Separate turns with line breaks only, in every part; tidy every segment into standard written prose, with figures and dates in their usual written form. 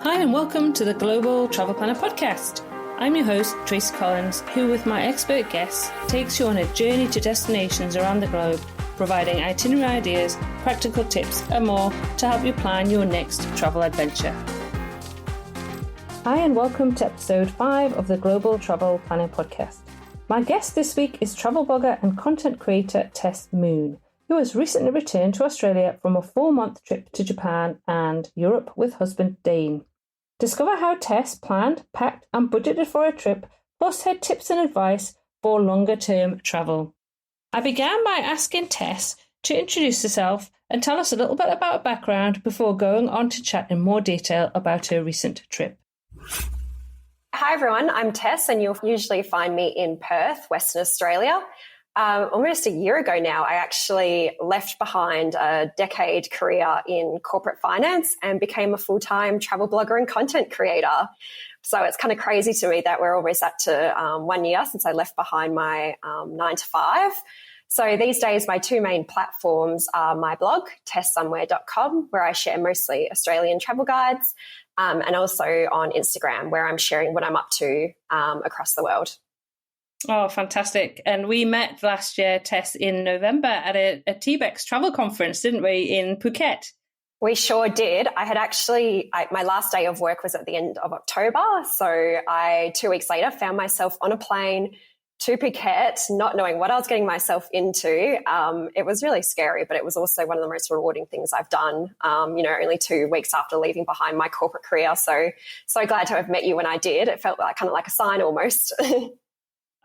Hi and welcome to the Global Travel Planner Podcast. I'm your host, Tracy Collins, who with my expert guests takes you on a journey to destinations around the globe, providing itinerary ideas, practical tips and more to help you plan your next travel adventure. Hi and welcome to episode 5 of the Global Travel Planner Podcast. My guest this week is travel blogger and content creator Tess Moone, who has recently returned to Australia from a 4-month trip to Japan and Europe with husband Dane. Discover how Tess planned, packed and budgeted for a trip, plus her tips and advice for longer-term travel. I began by asking Tess to introduce herself and tell us a little bit about her background before going on to chat in more detail about her recent trip.
Hi everyone, I'm Tess and you'll usually find me in Perth, Western Australia. Almost a year ago now, I actually left behind a decade career in corporate finance and became a full-time travel blogger and content creator. So it's kind of crazy to me that we're almost up to 1 year since I left behind my 9 to 5. So these days, my two main platforms are my blog, tesssomewhere.com, where I share mostly Australian travel guides, and also on Instagram, where I'm sharing what I'm up to across the world.
Oh, fantastic. And we met last year, Tess, in November at a TBEX travel conference, didn't we, in Phuket?
We sure did. I had actually, my last day of work was at the end of October. So I, 2 weeks later, found myself on a plane to Phuket, not knowing what I was getting myself into. It was really scary, but it was also one of the most rewarding things I've done, only 2 weeks after leaving behind my corporate career. So glad to have met you when I did. It felt like kind of like a sign almost.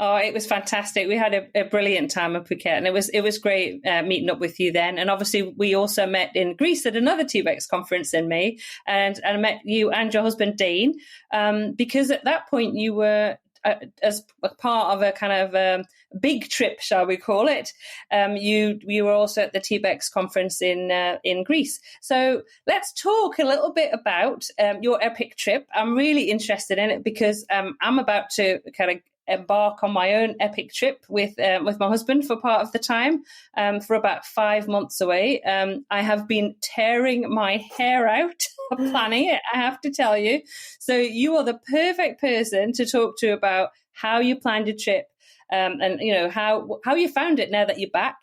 Oh, it was fantastic. We had a brilliant time at Phuket, and it was great meeting up with you then. And obviously, we also met in Greece at another TBEX conference in May, and I met you and your husband Dane because at that point you were as a part of a kind of big trip, shall we call it. You were also at the TBEX conference in Greece. So let's talk a little bit about your epic trip. I'm really interested in it because I'm about to kind of embark on my own epic trip with my husband for part of the time, for about 5 months away. I have been tearing my hair out planning it, I have to tell you. So you are the perfect person to talk to about how you planned your trip, and how you found it now that you're back.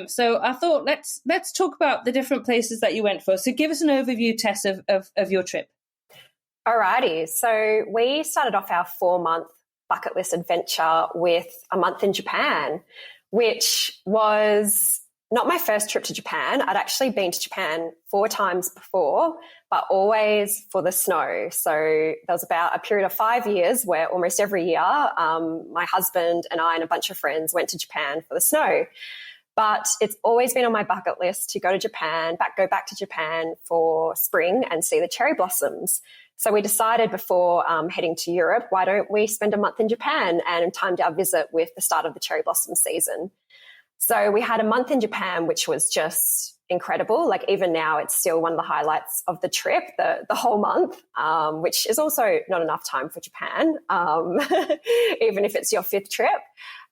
So I thought let's talk about the different places that you went for. So give us an overview, Tess, of your trip.
Alrighty. So we started off our 4-month bucket list adventure with a month in Japan, which was not my first trip to Japan. I'd actually been to Japan 4 times before, but always for the snow. So there was about a period of 5 years where almost every year, my husband and I and a bunch of friends went to Japan for the snow. But it's always been on my bucket list to go back to Japan for spring and see the cherry blossoms. So we decided before heading to Europe, why don't we spend a month in Japan, and timed our visit with the start of the cherry blossom season. So we had a month in Japan, which was just incredible. Like even now, it's still one of the highlights of the trip, the whole month, which is also not enough time for Japan, even if it's your 5th trip.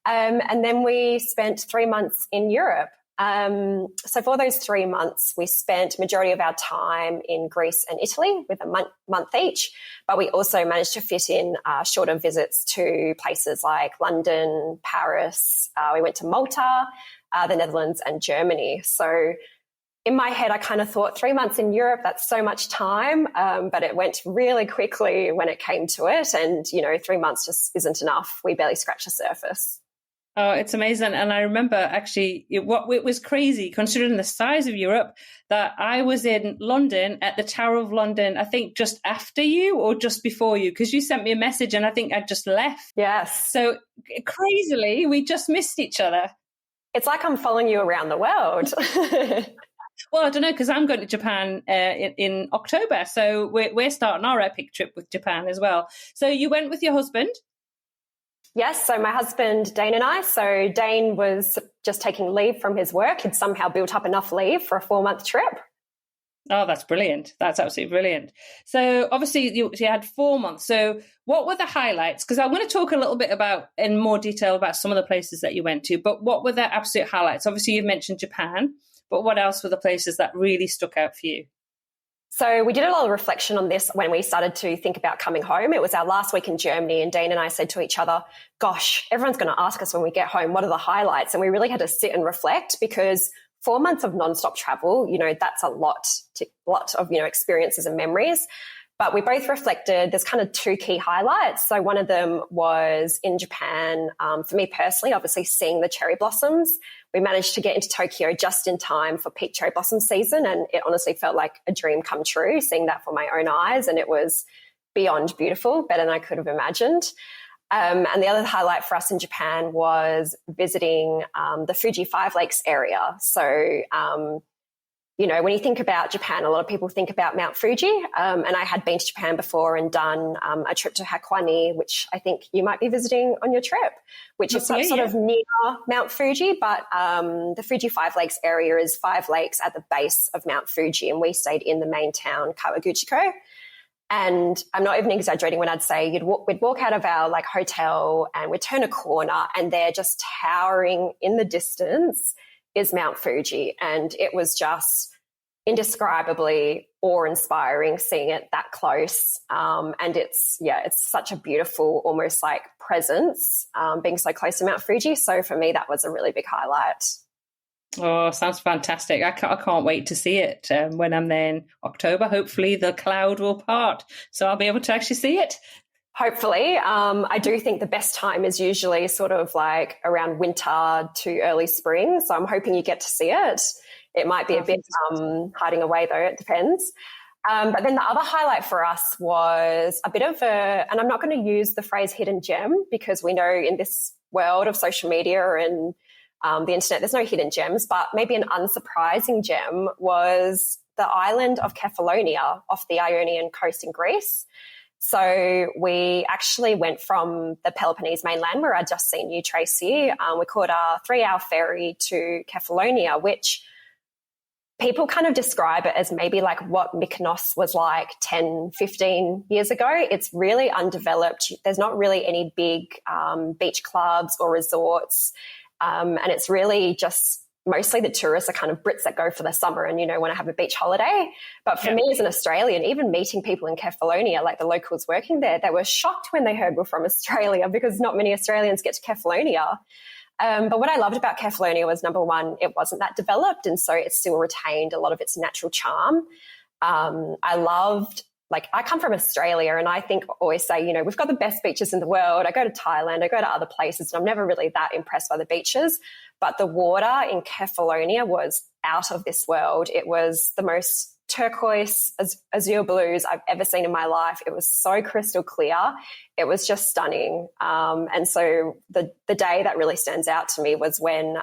And then we spent 3 months in Europe. So for those 3 months, we spent majority of our time in Greece and Italy with a month each, but we also managed to fit in shorter visits to places like London, Paris. We went to Malta, the Netherlands and Germany. So in my head, I kind of thought 3 months in Europe, that's so much time, but it went really quickly when it came to it. And, 3 months just isn't enough. We barely scratched the surface.
Oh, it's amazing. And I remember actually it was crazy considering the size of Europe that I was in London at the Tower of London, I think just after you or just before you, because you sent me a message and I think I just left.
Yes.
So crazily, we just missed each other.
It's like I'm following you around the world.
Well, I don't know, because I'm going to Japan in October. So we're starting our epic trip with Japan as well. So you went with your husband?
Yes, so my husband, Dane, and I. So Dane was just taking leave from his work. He'd somehow built up enough leave for a 4-month trip.
Oh, that's brilliant. That's absolutely brilliant. So obviously you had 4 months. So what were the highlights? Because I want to talk a little bit in more detail about some of the places that you went to, but what were the absolute highlights? Obviously you've mentioned Japan, but what else were the places that really stuck out for you?
So we did a lot of reflection on this when we started to think about coming home. It was our last week in Germany, and Dane and I said to each other, gosh, everyone's going to ask us when we get home, what are the highlights? And we really had to sit and reflect, because 4 months of nonstop travel, that's a lot of, experiences and memories. But we both reflected, there's kind of two key highlights. So one of them was in Japan, for me personally, obviously seeing the cherry blossoms. We managed to get into Tokyo just in time for peak cherry blossom season. And it honestly felt like a dream come true, seeing that for my own eyes. And it was beyond beautiful, better than I could have imagined. And the other highlight for us in Japan was visiting the Fuji Five Lakes area. So, when you think about Japan, a lot of people think about Mount Fuji. And I had been to Japan before and done a trip to Hakone, which I think you might be visiting on your trip, which is sort of near Mount Fuji. But the Fuji Five Lakes area is 5 lakes at the base of Mount Fuji. And we stayed in the main town, Kawaguchiko. And I'm not even exaggerating when I'd say we'd walk out of our hotel and we'd turn a corner and there, just towering in the distance, is Mount Fuji. And it was just indescribably awe-inspiring seeing it that close. And it's such a beautiful, almost like presence, being so close to Mount Fuji. So for me, that was a really big highlight.
Oh, sounds fantastic. I can't wait to see it when I'm there in October. Hopefully the cloud will part, so I'll be able to actually see it.
Hopefully. I do think the best time is usually sort of like around winter to early spring. So I'm hoping you get to see it. It might be a bit hiding away though, it depends. But then the other highlight for us was a bit of and I'm not going to use the phrase hidden gem, because we know in this world of social media and the internet, there's no hidden gems, but maybe an unsurprising gem was the island of Kefalonia off the Ionian coast in Greece. So we actually went from the Peloponnese mainland, where I'd just seen you, Tracy. We caught a 3-hour ferry to Kefalonia, which people kind of describe it as maybe like what Mykonos was like 10, 15 years ago. It's really undeveloped. There's not really any big beach clubs or resorts. And it's really just mostly the tourists are kind of Brits that go for the summer and, want to have a beach holiday. But for me as an Australian, even meeting people in Kefalonia, like the locals working there, they were shocked when they heard we're from Australia, because not many Australians get to Kefalonia. But what I loved about Kefalonia was, number one, it wasn't that developed, and so it still retained a lot of its natural charm. I loved, I come from Australia, and I always say, we've got the best beaches in the world. I go to Thailand, I go to other places, and I'm never really that impressed by the beaches. But the water in Kefalonia was out of this world. It was the most turquoise, azure blues I've ever seen in my life. It was so crystal clear. It was just stunning. And so the day that really stands out to me was when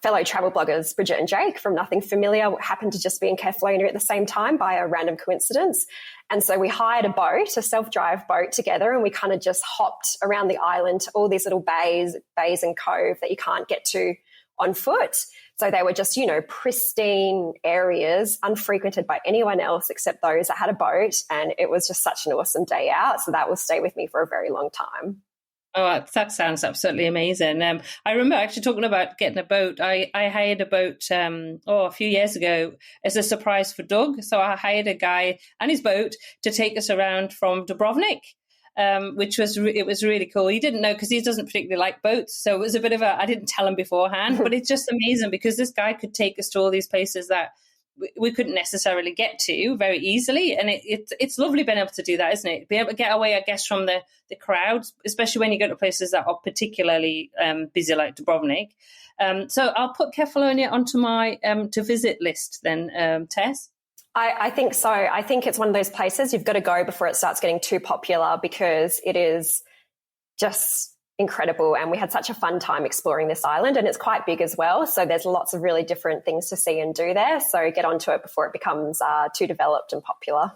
fellow travel bloggers Bridget and Jake from Nothing Familiar happened to just be in Kefalonia at the same time by a random coincidence. And so we hired a boat, a self-drive boat together, and we kind of just hopped around the island to all these little bays and cove that you can't get to on foot. So they were just, pristine areas, unfrequented by anyone else except those that had a boat. And it was just such an awesome day out. So that will stay with me for a very long time.
Oh, that sounds absolutely amazing. I remember actually talking about getting a boat. I hired a boat a few years ago as a surprise for Doug. So I hired a guy and his boat to take us around from Dubrovnik, which was really cool. He didn't know, because he doesn't particularly like boats. So it was a bit of I didn't tell him beforehand, but it's just amazing because this guy could take us to all these places that we couldn't necessarily get to very easily. And it's lovely being able to do that, isn't it? Be able to get away, I guess, from the crowds, especially when you go to places that are particularly busy like Dubrovnik. So I'll put Kefalonia onto my to visit list then, Tess.
I think so. I think it's one of those places you've got to go before it starts getting too popular, because it is just incredible. And we had such a fun time exploring this island, and it's quite big as well. So there's lots of really different things to see and do there. So get onto it before it becomes too developed and popular.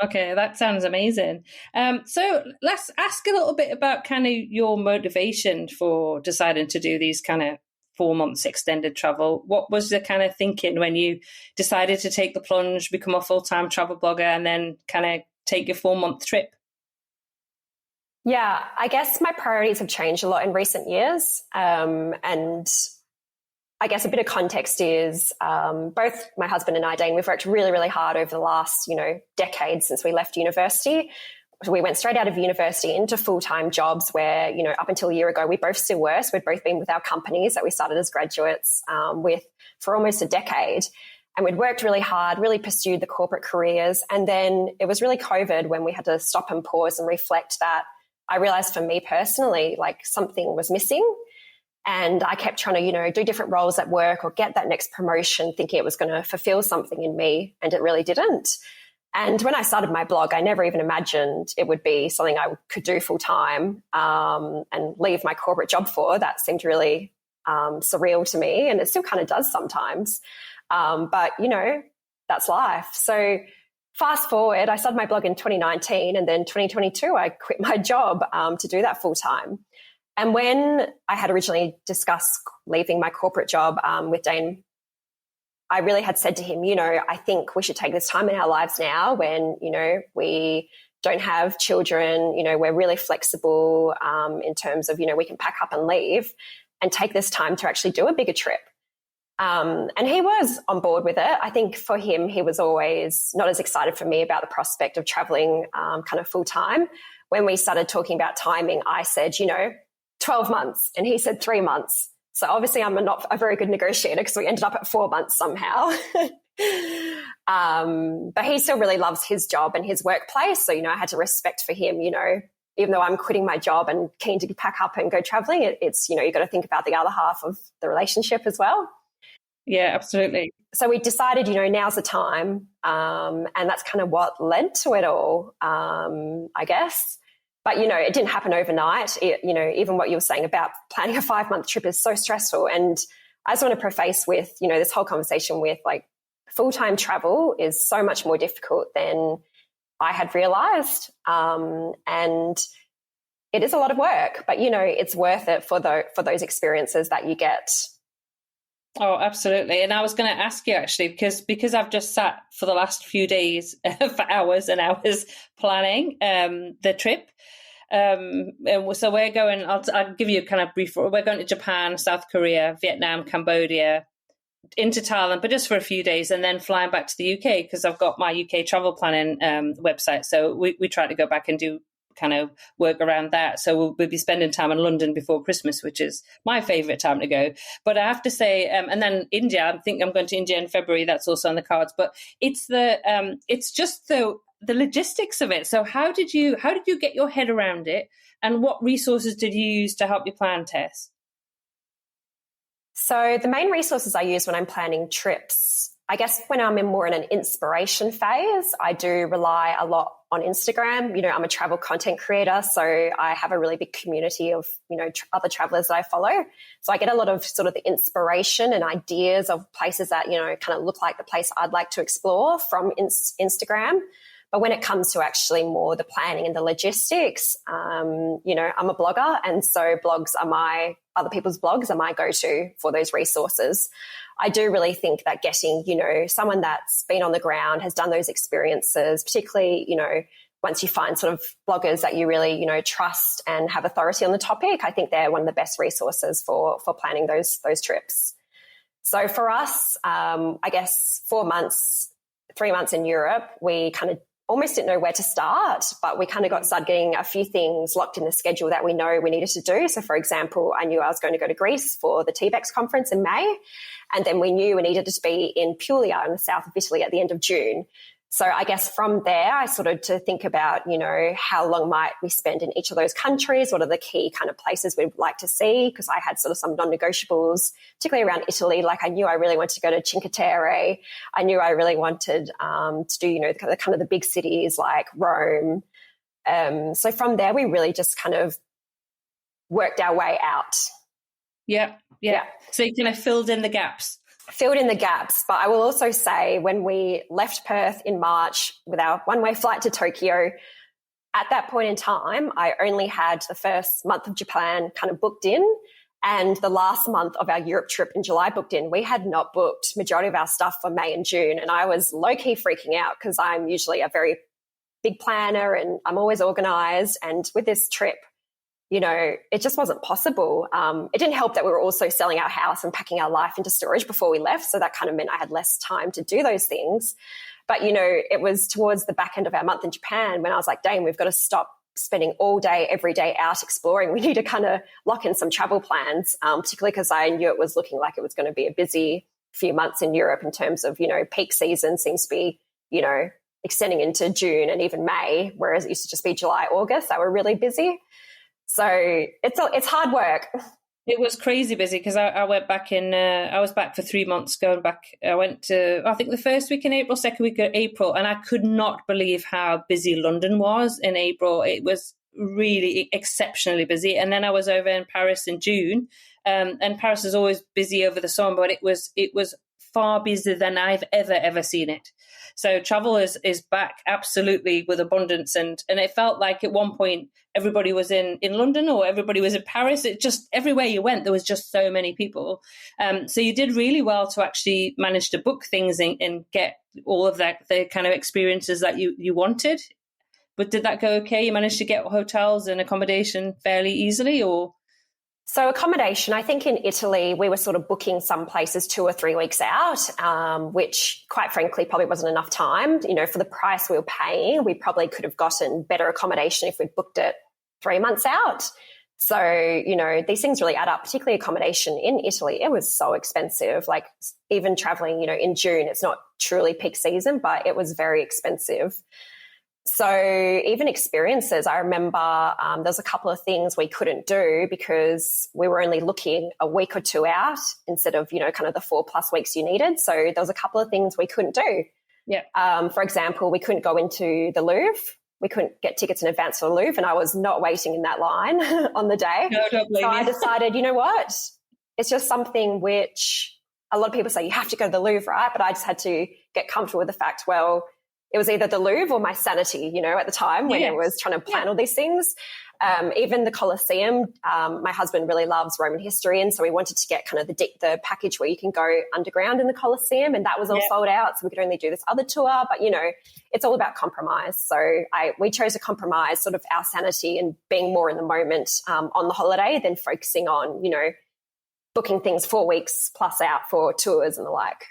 Okay, that sounds amazing. So let's ask a little bit about kind of your motivation for deciding to do these kind of 4 months extended travel. What was the kind of thinking when you decided to take the plunge, become a full-time travel blogger, and then kind of take your 4-month trip?
Yeah, I guess my priorities have changed a lot in recent years. And I guess a bit of context is both my husband and I, Dane, we've worked really, really hard over the last, decade since we left university. We went straight out of university into full-time jobs where, up until a year ago, we both still were. So we'd both been with our companies that we started as graduates with for almost a decade. And we'd worked really hard, really pursued the corporate careers. And then it was really COVID when we had to stop and pause and reflect that I realized for me personally, like something was missing. And I kept trying to, do different roles at work or get that next promotion, thinking it was going to fulfill something in me, and it really didn't. And when I started my blog, I never even imagined it would be something I could do full time and leave my corporate job for. That seemed really surreal to me, and it still kind of does sometimes. But, that's life. So fast forward, I started my blog in 2019, and then 2022, I quit my job to do that full time. And when I had originally discussed leaving my corporate job with Dane, I really had said to him, I think we should take this time in our lives now when, we don't have children, we're really flexible in terms of, we can pack up and leave, and take this time to actually do a bigger trip. And he was on board with it. I think for him, he was always not as excited for me about the prospect of traveling kind of full time. When we started talking about timing, I said, 12 months, and he said 3 months. So obviously I'm not a very good negotiator because we ended up at 4 months somehow. But he still really loves his job and his workplace. So, I had to respect for him, even though I'm quitting my job and keen to pack up and go traveling, it's, you've got to think about the other half of the relationship as well.
Yeah, absolutely.
So we decided, now's the time. And that's kind of what led to it all, I guess. But, it didn't happen overnight. Even what you were saying about planning a 5-month trip is so stressful. And I just want to preface with, this whole conversation with like full-time travel is so much more difficult than I had realized. And it is a lot of work, but, it's worth it for those experiences that you get.
Oh, absolutely. And I was going to ask you actually, because I've just sat for the last few days for hours and hours planning the trip. And so we're going, I'll give you a kind of brief, we're going to Japan, South Korea, Vietnam, Cambodia, into Thailand, but just for a few days, and then flying back to the UK because I've got my UK travel planning website. So we try to go back and do kind of work around that. So we'll be spending time in London before Christmas, which is my favorite time to go. But I have to say, and then India, I think I'm going to India in February. That's also on the cards. But it's just the logistics of it. So how did you get your head around it, and what resources did you use to help you plan, Tess? So
the main resources I use when I'm planning trips, I guess when I'm more in an inspiration phase, I do rely a lot on Instagram. I'm a travel content creator, so I have a really big community of, other travelers that I follow. So I get a lot of sort of the inspiration and ideas of places that, kind of look like the place I'd like to explore from Instagram. But when it comes to actually more the planning and the logistics, I'm a blogger. And so other people's blogs are my go-to for those resources. I do really think that getting, someone that's been on the ground, has done those experiences, particularly, once you find sort of bloggers that you really, trust and have authority on the topic, I think they're one of the best resources for planning those trips. So for us, I guess 4 months, 3 months in Europe, we kind of almost didn't know where to start, but we kind of started getting a few things locked in the schedule that we know we needed to do. So for example, I knew I was going to go to Greece for the TBEX conference in May. And then we knew we needed to be in Puglia in the south of Italy at the end of June. So I guess from there, I started to think about, how long might we spend in each of those countries? What are the key kind of places we'd like to see? Because I had sort of some non-negotiables, particularly around Italy. Like I knew I really wanted to go to Cinque Terre. I knew I really wanted to do, the kind of the big cities like Rome. So from there, we really just kind of worked our way out.
Yeah. So you kind of filled in the gaps. But I will also say when we left Perth in March with our one-way flight to Tokyo, at that point in time, I only had the first month of Japan kind of booked in and the last month of our Europe trip in July booked in. We had not booked majority of our stuff for May and June, and I was low-key freaking out because I'm usually a very big planner and I'm always organised. And with this trip,
it just wasn't possible. It didn't help that we were also selling our house and packing our life into storage before we left. So that kind of meant I had less time to do those things. But, it was towards the back end of our month in Japan when I was like, Dane, we've got to stop spending all day, every day out exploring. We need to kind of lock in some travel plans, particularly because I knew it was looking like it was going to be a busy few months in Europe in terms of, peak season seems to be, extending into June and even May, whereas it used to just be July, August. They were really busy. So it's hard work.
It was crazy busy because I went back I was back for 3 months going back. I went to, I think the first week in April, second week of April, and I could not believe how busy London was in April. It was really exceptionally busy. And then I was over in Paris in June, and Paris is always busy over the summer, but it was far busier than I've ever seen it. So travel is back absolutely with abundance. And it felt like at one point everybody was in London or everybody was in Paris. It just, everywhere you went, there was just so many people. So you did really well to actually manage to book things and get all of that, the kind of experiences that you wanted. But did that go okay? You managed to get hotels and accommodation fairly easily, or?
So accommodation, I think in Italy, we were sort of booking some places 2 or 3 weeks out, which quite frankly probably wasn't enough time. For the price we were paying, we probably could have gotten better accommodation if we'd booked it 3 months out. So, these things really add up, particularly accommodation in Italy. It was so expensive. Like even traveling, in June, it's not truly peak season, but it was very expensive. So even experiences, I remember there's a couple of things we couldn't do because we were only looking a week or 2 out instead of, kind of the 4+ weeks you needed. So there was a couple of things we couldn't do.
Yeah.
For example, we couldn't go into the Louvre. We couldn't get tickets in advance for the Louvre, and I was not waiting in that line on the day.
No, don't blame
so
me.
I decided, you know what? It's just something which a lot of people say you have to go to the Louvre, right? But I just had to get comfortable with the fact, well, it was either the Louvre or my sanity, at the time when I was trying to plan all these things. Even the Colosseum, my husband really loves Roman history, and so we wanted to get kind of the package where you can go underground in the Colosseum, and that was all sold out, so we could only do this other tour. But, it's all about compromise. So we chose to compromise sort of our sanity and being more in the moment on the holiday than focusing on, booking things 4 weeks plus out for tours and the like.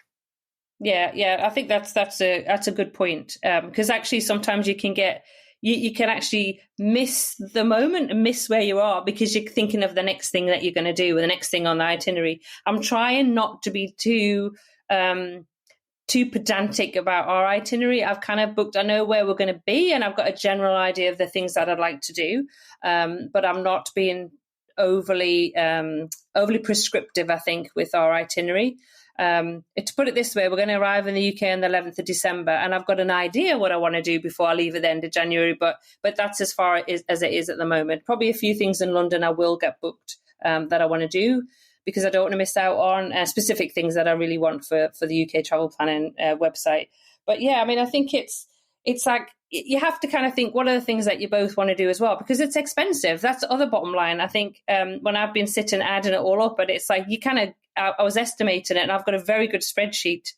Yeah. I think that's a good point, because actually sometimes you can get you can actually miss the moment and miss where you are because you're thinking of the next thing that you're going to do or the next thing on the itinerary. I'm trying not to be too pedantic about our itinerary. I've kind of booked, I know where we're going to be, and I've got a general idea of the things that I'd like to do, but I'm not being overly prescriptive, I think, with our itinerary. To put it this way, we're going to arrive in the UK on the 11th of December, and I've got an idea what I want to do before I leave at the end of January, but that's as far as it is at the moment. Probably a few things in London I will get booked that I want to do, because I don't want to miss out on specific things that I really want for the UK travel planning website. But yeah, I mean, I think it's like you have to kind of think what are the things that you both want to do as well, because it's expensive. That's the other bottom line. I think when I've been sitting adding it all up, but it's like you kind of, I was estimating it, and I've got a very good spreadsheet,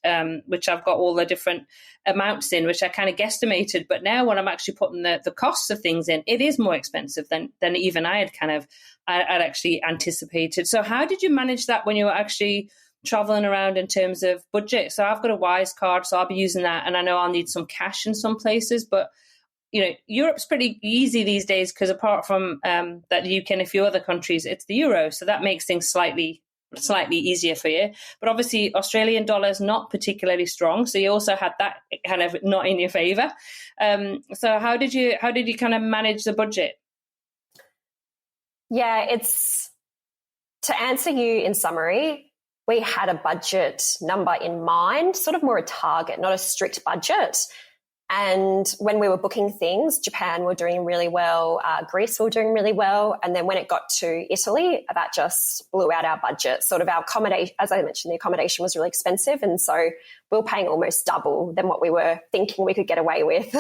which I've got all the different amounts in, which I kind of guesstimated. But now when I'm actually putting the costs of things in, it is more expensive than even I had I'd actually anticipated. So how did you manage that when you were actually traveling around in terms of budget? So I've got a Wise card, so I'll be using that, and I know I'll need some cash in some places, but Europe's pretty easy these days because apart from that the UK and a few other countries, it's the euro, so that makes things slightly easier for you. But obviously Australian dollar is not particularly strong, so you also had that kind of not in your favor. So how did you kind of manage the budget?
Yeah, it's to answer you in summary, we had a budget number in mind, sort of more a target, not a strict budget. And when we were booking things, Japan were doing really well, Greece were doing really well. And then when it got to Italy, that just blew out our budget. Sort of our accommodation, as I mentioned, the accommodation was really expensive. And so we were paying almost double than what we were thinking we could get away with.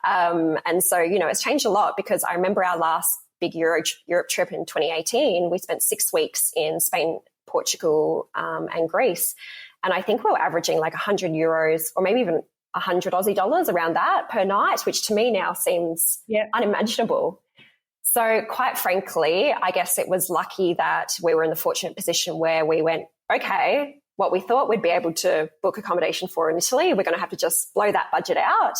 And so, it's changed a lot, because I remember our last big Europe trip in 2018, we spent 6 weeks in Spain, Portugal, and Greece. And I think we were averaging like €100 or maybe even 100 Aussie dollars around that per night, which to me now seems unimaginable. So quite frankly, I guess it was lucky that we were in the fortunate position where we went, okay, what we thought we'd be able to book accommodation for in Italy, we're going to have to just blow that budget out.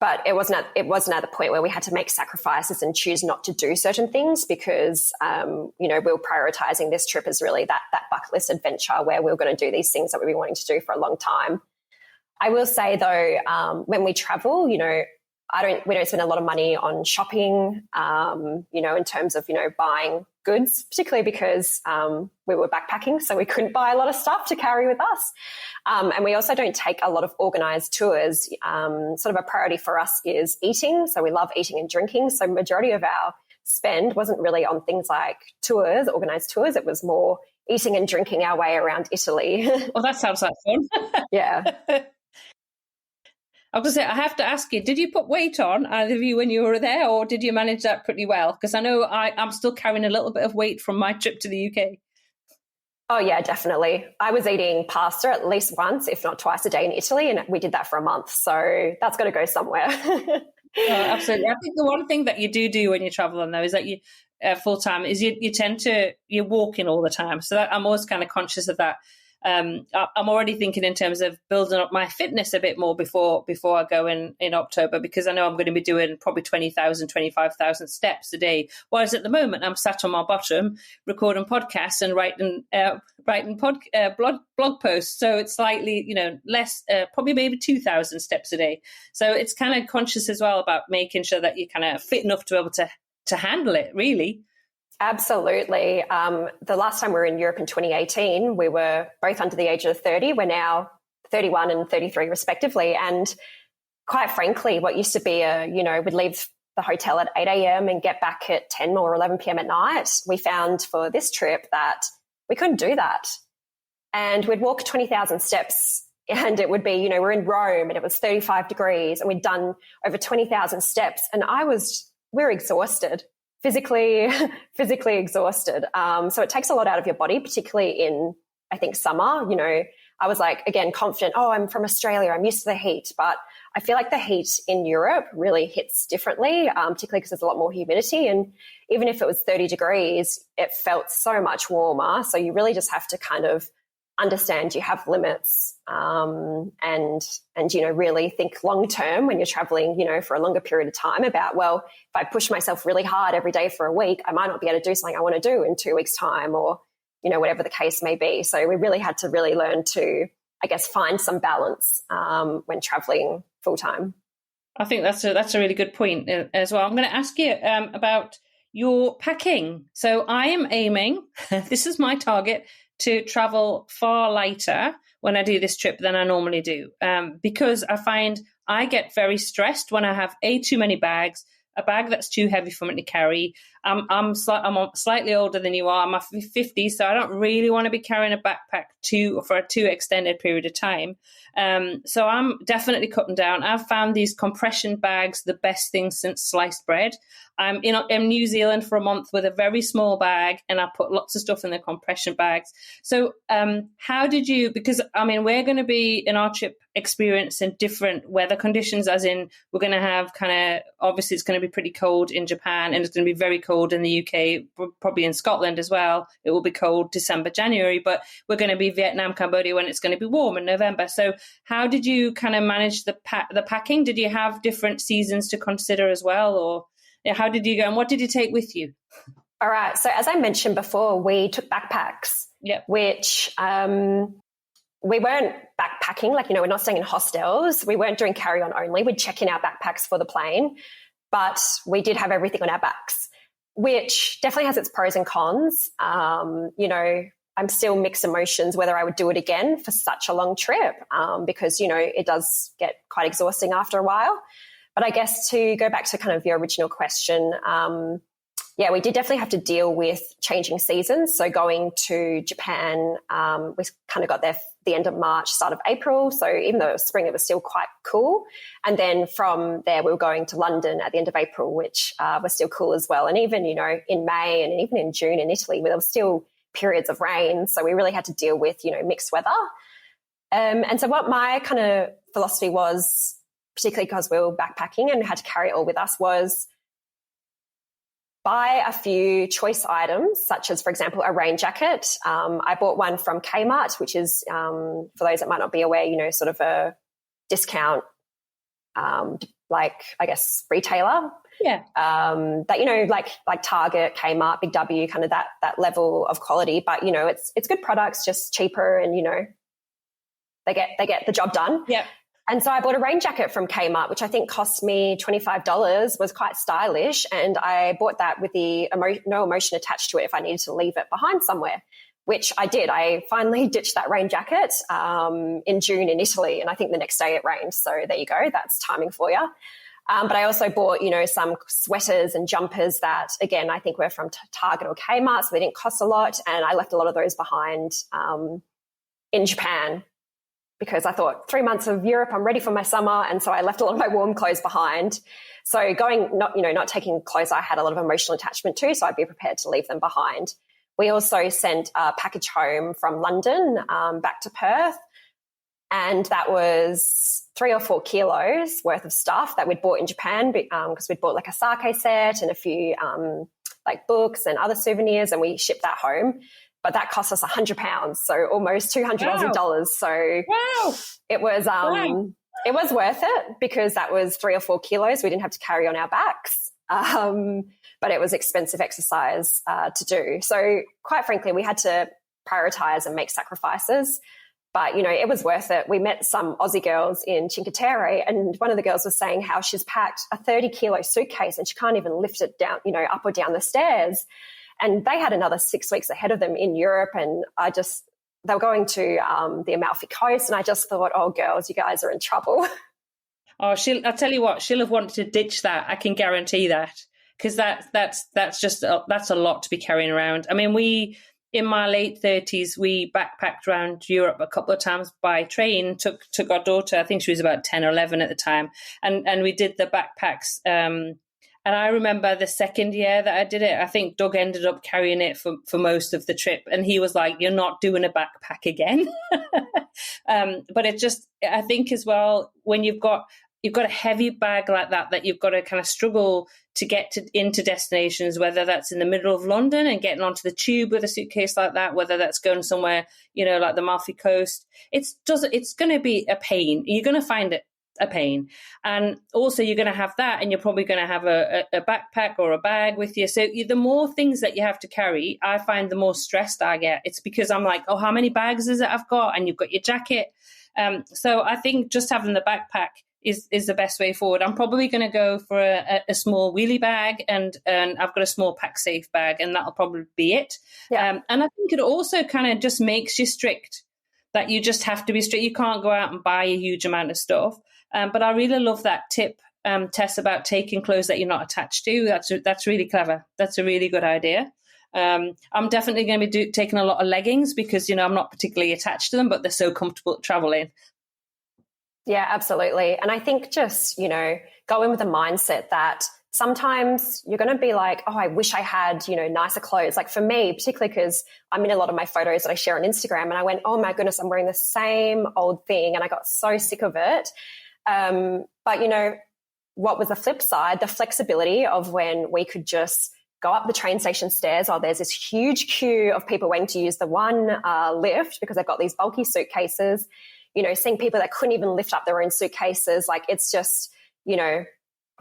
But it wasn't at the point where we had to make sacrifices and choose not to do certain things because, we were prioritizing this trip as really that bucket list adventure where we were going to do these things that we've been wanting to do for a long time. I will say though, when we travel, we don't spend a lot of money on shopping, in terms of, buying goods, particularly because we were backpacking, so we couldn't buy a lot of stuff to carry with us. And we also don't take a lot of organized tours. Sort of a priority for us is eating. So we love eating and drinking. So majority of our spend wasn't really on things like tours, organized tours. It was more eating and drinking our way around Italy.
Well, that sounds like fun.
Yeah.
I was going to say, I have to ask you, did you put weight on, either of you, when you were there, or did you manage that pretty well? Because I know I'm still carrying a little bit of weight from my trip to the UK.
Oh, yeah, definitely. I was eating pasta at least once, if not twice a day in Italy, and we did that for a month. So that's got to go somewhere.
Oh, absolutely. I think the one thing that you do when you're traveling, though, is that you full-time is you're walking all the time. So I'm always kind of conscious of that. I'm already thinking in terms of building up my fitness a bit more before I go in October, because I know I'm going to be doing probably 20,000, 25,000 steps a day. Whereas at the moment, I'm sat on my bottom recording podcasts and writing blog posts. So it's slightly, less, probably maybe 2,000 steps a day. So it's kind of conscious as well about making sure that you're kind of fit enough to be able to handle it, really.
Absolutely. The last time we were in Europe in 2018, we were both under the age of 30. We're now 31 and 33 respectively. And quite frankly, what used to be we'd leave the hotel at 8 a.m. and get back at 10 or 11 p.m. at night. We found for this trip that we couldn't do that. And we'd walk 20,000 steps and it would be, we're in Rome and it was 35 degrees and we'd done over 20,000 steps. And we're exhausted. Physically exhausted. So it takes a lot out of your body, particularly in, I think, summer. I was like, again, confident, I'm from Australia, I'm used to the heat. But I feel like the heat in Europe really hits differently, particularly because there's a lot more humidity. And even if it was 30 degrees, it felt so much warmer. So you really just have to kind of understand you have limits and really think long term when you're traveling, for a longer period of time about, well, if I push myself really hard every day for a week, I might not be able to do something I want to do in 2 weeks' time or, whatever the case may be. So we really had to really learn to, I guess, find some balance when traveling full time.
I think that's a really good point as well. I'm going to ask you about your packing. So I am aiming, this is my target, to travel far lighter when I do this trip than I normally do, because I find I get very stressed when I have too many bags, a bag that's too heavy for me to carry. I'm slightly older than you are. I'm 50, so I don't really want to be carrying a backpack for a too extended period of time. So I'm definitely cutting down. I've found these compression bags the best thing since sliced bread. I'm in New Zealand for a month with a very small bag, and I put lots of stuff in the compression bags. So how did you, because we're going to be in our trip experiencing different weather conditions, as in we're going to have obviously it's going to be pretty cold in Japan and it's going to be very cold in the UK, probably in Scotland as well. It will be cold December, January, but we're going to be Vietnam, Cambodia when it's going to be warm in November. So how did you kind of manage the packing? Did you have different seasons to consider as well, or how did you go, and what did you take with you?
All right. So as I mentioned before, we took backpacks, which we weren't backpacking. We're not staying in hostels. We weren't doing carry-on only. We'd check in our backpacks for the plane, but we did have everything on our backs, which definitely has its pros and cons. I'm still mixed emotions whether I would do it again for such a long trip because, it does get quite exhausting after a while. But I guess to go back to kind of your original question, we did definitely have to deal with changing seasons. So going to Japan, we kind of got there the end of March, start of April. So even though it was spring, it was still quite cool. And then from there, we were going to London at the end of April, which was still cool as well. And even, in May and even in June in Italy, there was still periods of rain. So we really had to deal with, mixed weather. And so what my kind of philosophy was, particularly because we were backpacking and had to carry it all with us, was buy a few choice items, such as, for example, a rain jacket. I bought one from Kmart, which is, for those that might not be aware, sort of a discount, retailer.
Yeah.
That, like Target, Kmart, Big W, kind of that level of quality. But, it's good products, just cheaper, and, they get the job done.
Yeah.
And so I bought a rain jacket from Kmart, which I think cost me $25, was quite stylish. And I bought that with the no emotion attached to it if I needed to leave it behind somewhere, which I did. I finally ditched that rain jacket in June in Italy. And I think the next day it rained. So there you go. That's timing for you. But I also bought, some sweaters and jumpers that, again, I think were from Target or Kmart, so they didn't cost a lot. And I left a lot of those behind in Japan, because I thought 3 months of Europe, I'm ready for my summer. And so I left a lot of my warm clothes behind. So not taking clothes I had a lot of emotional attachment to, so I'd be prepared to leave them behind. We also sent a package home from London back to Perth. And that was 3 or 4 kilos worth of stuff that we'd bought in Japan, because we'd bought like a sake set and a few like books and other souvenirs, and we shipped that home. But that cost us £100, so almost 200 Aussie dollars. So it was it was worth it, because that was 3 or 4 kilos we didn't have to carry on our backs. But it was expensive exercise to do. So quite frankly, we had to prioritize and make sacrifices. But, it was worth it. We met some Aussie girls in Cinque Terre, and one of the girls was saying how she's packed a 30-kilo suitcase and she can't even lift it down, up or down the stairs. And they had another 6 weeks ahead of them in Europe, and they were going to the Amalfi Coast, and I just thought, oh, girls, you guys are in trouble.
Oh, I'll tell you what, she'll have wanted to ditch that. I can guarantee that, because that's a lot to be carrying around. I mean, in my late 30s, we backpacked around Europe a couple of times by train, took our daughter, I think she was about 10 or 11 at the time, and we did the backpacks. And I remember the second year that I did it, I think Doug ended up carrying it for most of the trip. And he was like, you're not doing a backpack again. But I think as well, when you've got a heavy bag like that you've got to kind of struggle to get into destinations, whether that's in the middle of London and getting onto the tube with a suitcase like that, whether that's going somewhere, like the Amalfi Coast, it's going to be a pain. You're going to find it a pain. And also you're going to have that, and you're probably going to have a backpack or a bag with you. So the more things that you have to carry, I find the more stressed I get. It's because I'm like, oh, how many bags is it I've got? And you've got your jacket. So I think just having the backpack is the best way forward. I'm probably going to go for a small wheelie bag, and I've got a small pack safe bag, and that'll probably be it. Yeah. And I think it also kind of just makes you strict, that you just have to be strict. You can't go out and buy a huge amount of stuff. But I really love that tip, Tess, about taking clothes that you're not attached to. That's really clever. That's a really good idea. I'm definitely going to be taking a lot of leggings, because, I'm not particularly attached to them, but they're so comfortable traveling.
Yeah, absolutely. And I think just, go in with a mindset that sometimes you're going to be like, oh, I wish I had, nicer clothes. Like for me, particularly because I'm in a lot of my photos that I share on Instagram, and I went, oh my goodness, I'm wearing the same old thing. And I got so sick of it. But what was the flip side? The flexibility of when we could just go up the train station stairs while there's this huge queue of people waiting to use the one lift, because they've got these bulky suitcases, seeing people that couldn't even lift up their own suitcases. Like, it's just,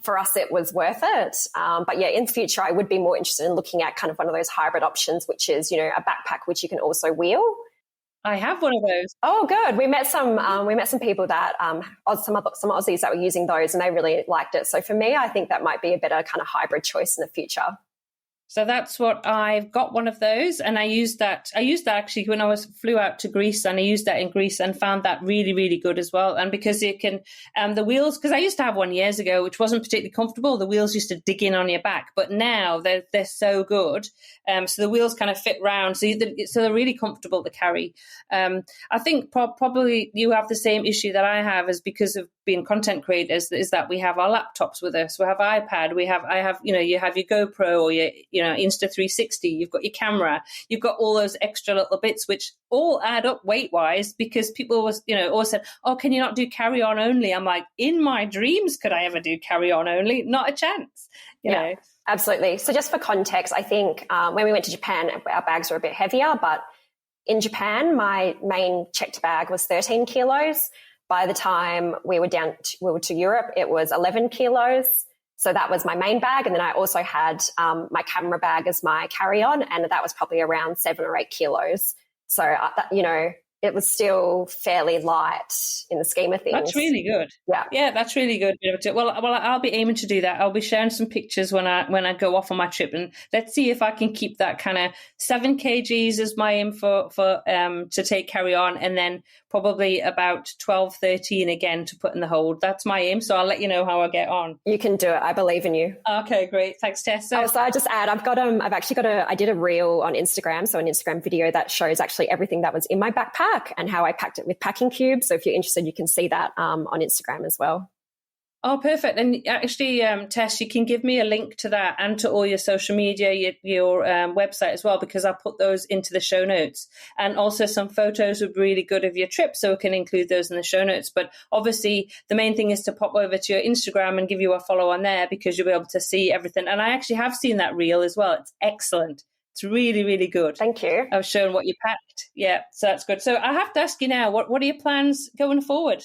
for us, it was worth it. But yeah, in the future, I would be more interested in looking at kind of one of those hybrid options, which is, a backpack, which you can also wheel.
I have one of those.
Oh, good. We met some people that some Aussies that were using those, and they really liked it. So for me, I think that might be a better kind of hybrid choice in the future.
So that's what I've got, one of those, and I used that actually when I flew out to Greece, and I used that in Greece and found that really, really good as well. And because it can, the wheels, because I used to have one years ago, which wasn't particularly comfortable. The wheels used to dig in on your back, but now they're so good. So the wheels kind of fit round, so they're really comfortable to carry. I think probably you have the same issue that I have, is because of being content creators is that we have our laptops with us, we have iPad, I have, you have your GoPro or your, Insta360, you've got your camera, you've got all those extra little bits, which all add up weight wise, because people always said, oh, can you not do carry on only? I'm like, in my dreams, could I ever do carry on only? Not a chance, you know.
Absolutely. So just for context, I think when we went to Japan, our bags were a bit heavier, but in Japan, my main checked bag was 13 kilos. By the time we were to Europe, it was 11 kilos. So that was my main bag. And then I also had my camera bag as my carry-on, and that was probably around 7 or 8 kilos. So, it was still fairly light in the scheme of things.
That's really good. Yeah, that's really good. Well, I'll be aiming to do that. I'll be sharing some pictures when I go off on my trip, and let's see if I can keep that kind of 7 kgs as my aim for to take carry on, and then probably about 12, 13 again to put in the hold. That's my aim. So I'll let you know how I get on.
You can do it. I believe in you.
Okay, great. Thanks, Tess.
So I just add, I did a reel on Instagram, so an Instagram video that shows actually everything that was in my backpack and how I packed it with packing cubes. So if you're interested, you can see that on Instagram as well.
Oh, perfect. And actually, Tess, you can give me a link to that and to all your social media, your website as well, because I'll put those into the show notes. And also some photos would be really good of your trip, so we can include those in the show notes. But obviously, the main thing is to pop over to your Instagram and give you a follow on there, because you'll be able to see everything. And I actually have seen that reel as well. It's excellent. It's really, really good.
Thank you.
I've shown what you packed. Yeah, so that's good. So I have to ask you now, what are your plans going forward?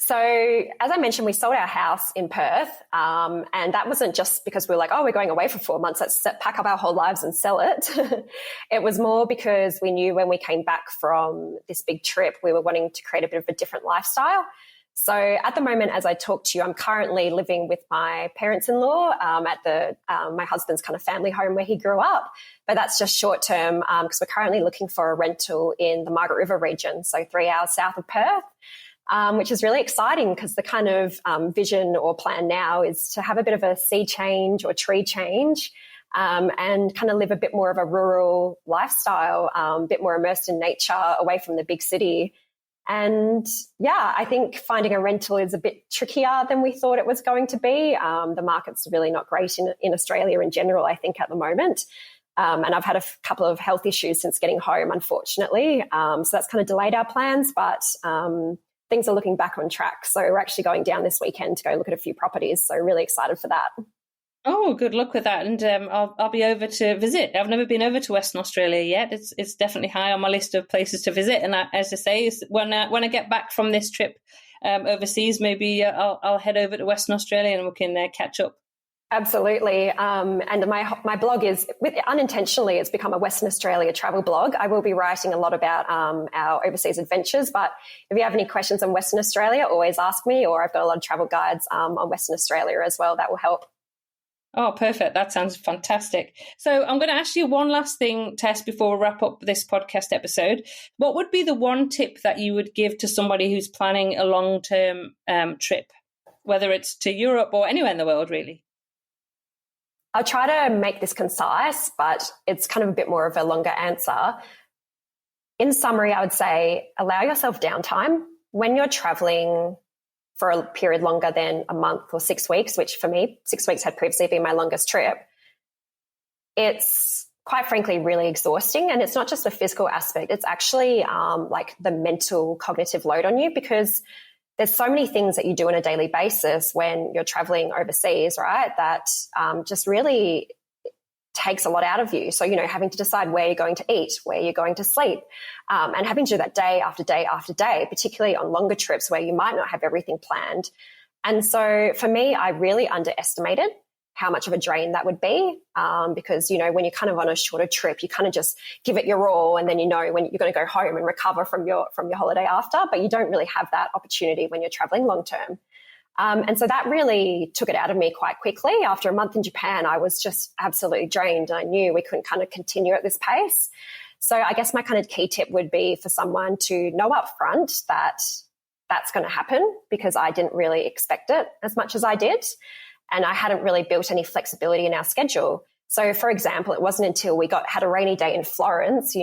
So as I mentioned, we sold our house in Perth, and that wasn't just because we were like, oh, we're going away for 4 months, let's pack up our whole lives and sell it. It was more because we knew when we came back from this big trip, we were wanting to create a bit of a different lifestyle. So at the moment, as I talk to you, I'm currently living with my parents-in-law at my husband's kind of family home where he grew up. But that's just short term because we're currently looking for a rental in the Margaret River region, so 3 hours south of Perth. Which is really exciting because the kind of vision or plan now is to have a bit of a sea change or tree change and kind of live a bit more of a rural lifestyle, a bit more immersed in nature, away from the big city. And yeah, I think finding a rental is a bit trickier than we thought it was going to be. The market's really not great in Australia in general, I think, at the moment. And I've had a couple of health issues since getting home, unfortunately. So that's kind of delayed our plans, but things are looking back on track. So we're actually going down this weekend to go look at a few properties. So really excited for that. Oh,
good luck with that. And I'll be over to visit. I've never been over to Western Australia yet. It's definitely high on my list of places to visit. And as I say, when I get back from this trip overseas, maybe I'll head over to Western Australia and we can catch up.
Absolutely. And my blog is, unintentionally, it's become a Western Australia travel blog. I will be writing a lot about our overseas adventures, but if you have any questions on Western Australia, always ask me, or I've got a lot of travel guides on Western Australia as well that will help.
Oh, perfect. That sounds fantastic. So I'm going to ask you one last thing, Tess, before we wrap up this podcast episode. What would be the one tip that you would give to somebody who's planning a long-term trip, whether it's to Europe or anywhere in the world, really?
I'll try to make this concise, but it's kind of a bit more of a longer answer. In summary, I would say allow yourself downtime. When you're traveling for a period longer than a month or 6 weeks, which for me, 6 weeks had previously been my longest trip, it's quite frankly really exhausting. And it's not just a physical aspect. It's actually like the mental cognitive load on you, because there's so many things that you do on a daily basis when you're traveling overseas, right, that just really takes a lot out of you. So, having to decide where you're going to eat, where you're going to sleep, and having to do that day after day after day, particularly on longer trips where you might not have everything planned. And so for me, I really underestimated how much of a drain that would be because, when you're kind of on a shorter trip, you kind of just give it your all, and then when you're going to go home and recover from your holiday after, but you don't really have that opportunity when you're traveling long term. And so that really took it out of me quite quickly. After a month in Japan, I was just absolutely drained. I knew we couldn't kind of continue at this pace. So I guess my kind of key tip would be for someone to know up front that that's going to happen, because I didn't really expect it as much as I did. And I hadn't really built any flexibility in our schedule. So, for example, it wasn't until we had a rainy day in Florence,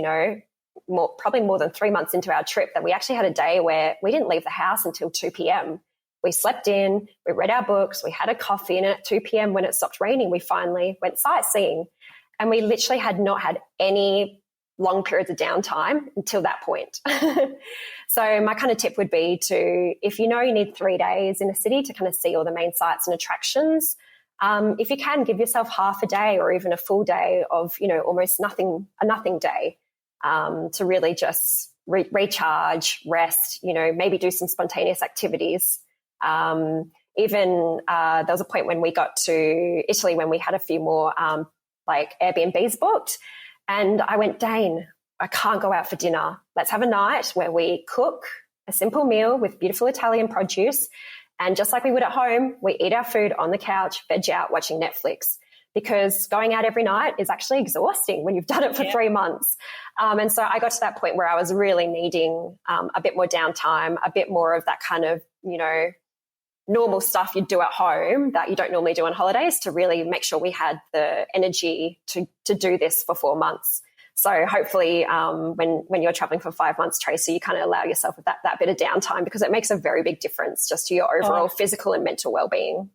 probably more than 3 months into our trip, that we actually had a day where we didn't leave the house until 2 p.m. We slept in, we read our books, we had a coffee, and at 2 p.m. when it stopped raining, we finally went sightseeing. And we literally had not had any long periods of downtime until that point. So my kind of tip would be to, if you know you need 3 days in a city to kind of see all the main sites and attractions, if you can, give yourself half a day or even a full day of, almost a nothing day, to really just recharge, rest, maybe do some spontaneous activities. There was a point when we got to Italy when we had a few more like Airbnbs booked, and I went, Dane, I can't go out for dinner. Let's have a night where we cook a simple meal with beautiful Italian produce, and just like we would at home, we eat our food on the couch, veg out, watching Netflix. Because going out every night is actually exhausting when you've done it for 3 months. And so I got to that point where I was really needing a bit more downtime, a bit more of that kind of, normal stuff you'd do at home that you don't normally do on holidays, to really make sure we had the energy to do this for 4 months. So hopefully when you're traveling for 5 months, Tracy, you kind of allow yourself that bit of downtime, because it makes a very big difference just to your overall physical and mental well-being.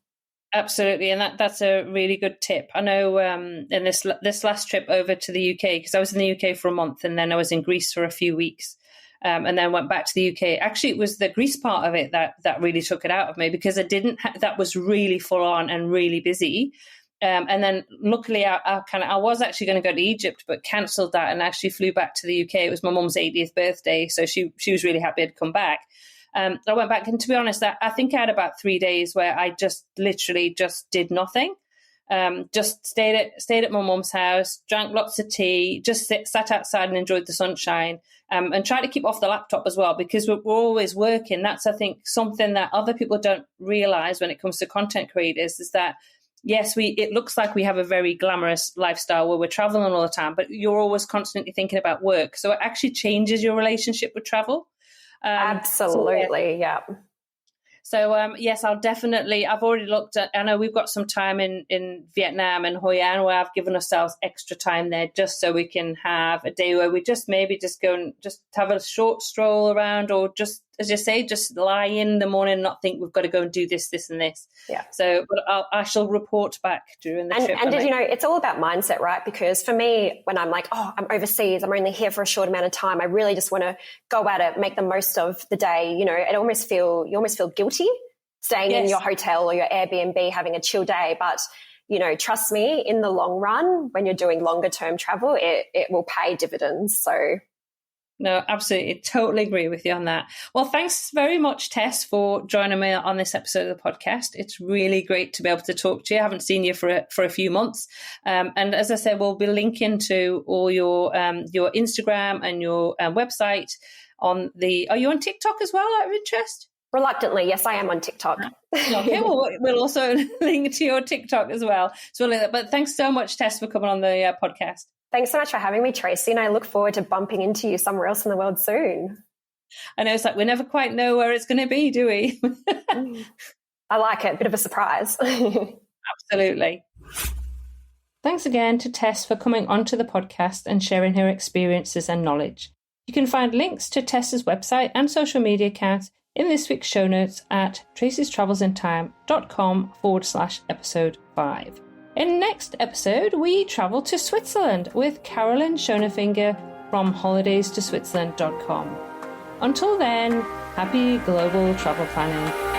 Absolutely, and that's a really good tip. I know in this last trip over to the UK, because I was in the UK for a month and then I was in Greece for a few weeks, and then went back to the UK. Actually, it was the Greece part of it that really took it out of me, because that was really full on and really busy. And then luckily I was actually going to go to Egypt, but cancelled that and actually flew back to the UK. It was my mum's 80th birthday, so she was really happy I'd come back. I went back, and to be honest, I think I had about 3 days where I just literally just did nothing. Just stayed at my mum's house, drank lots of tea, just sat outside and enjoyed the sunshine, and tried to keep off the laptop as well, because we're always working. That's, I think, something that other people don't realize when it comes to content creators, is that yes, it looks like we have a very glamorous lifestyle where we're traveling all the time, but you're always constantly thinking about work. So it actually changes your relationship with travel.
Absolutely, yeah.
So, yes, I've already looked at, I know we've got some time in Vietnam and Hoi An where I've given ourselves extra time there, just so we can have a day where we just maybe just go and just have a short stroll around, or just, as you say, just lie in the morning and not think we've got to go and do this, this and this.
Yeah.
So, but I shall report back during the trip.
And it's all about mindset, right? Because for me, when I'm like, I'm overseas, I'm only here for a short amount of time, I really just want to go at it, make the most of the day. You almost feel guilty staying in your hotel or your Airbnb, having a chill day. But, trust me, in the long run, when you're doing longer term travel, it will pay dividends. So
no, absolutely. Totally agree with you on that. Well, thanks very much, Tess, for joining me on this episode of the podcast. It's really great to be able to talk to you. I haven't seen you for a few months. And as I said, we'll be linking to all your Instagram and your website are you on TikTok as well, out of interest?
Reluctantly, yes, I am on TikTok.
Okay, well, we'll also link to your TikTok as well. But thanks so much, Tess, for coming on the podcast.
Thanks so much for having me, Tracy, and I look forward to bumping into you somewhere else in the world soon.
I know, it's like we never quite know where it's going to be, do we?
I like it. Bit of a surprise.
Absolutely. Thanks again to Tess for coming onto the podcast and sharing her experiences and knowledge. You can find links to Tess's website and social media accounts in this week's show notes at tracystravelsintime.com/episode 5. In next episode, we travel to Switzerland with Carolyn Schonefinger from holidaystoswitzerland.com. Until then, happy global travel planning.